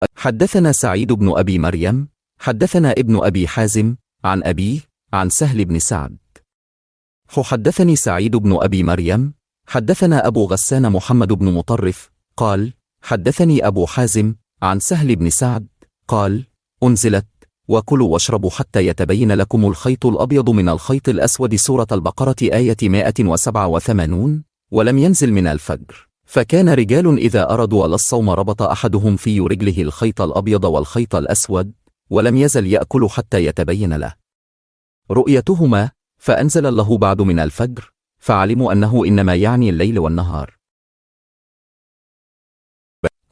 حدثنا سعيد بن أبي مريم حدثنا ابن أبي حازم عن أبيه عن سهل بن سعد. حدثني سعيد بن أبي مريم حدثنا أبو غسان محمد بن مطرف قال حدثني أبو حازم عن سهل بن سعد قال أنزلت وكلوا واشربوا حتى يتبين لكم الخيط الأبيض من الخيط الأسود سورة البقرة آية 187 ولم ينزل من الفجر. فكان رجال إذا أرادوا الصوم ربط أحدهم في رجله الخيط الأبيض والخيط الأسود ولم يزل يأكل حتى يتبين له رؤيتهما، فأنزل الله بعد من الفجر فعلموا أنه إنما يعني الليل والنهار.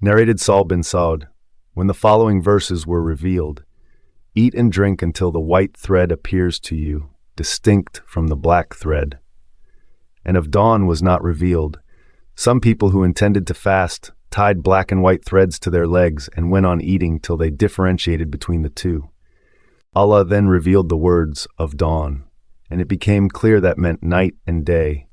Narrated Sahl bin Saud, when the following verses were revealed, eat and drink until the white thread appears to you, distinct from the black thread. And if dawn was not revealed, some people who intended to fast tied black and white threads to their legs and went on eating till they differentiated between the two. Allah then revealed the words of dawn, and it became clear that meant night and day,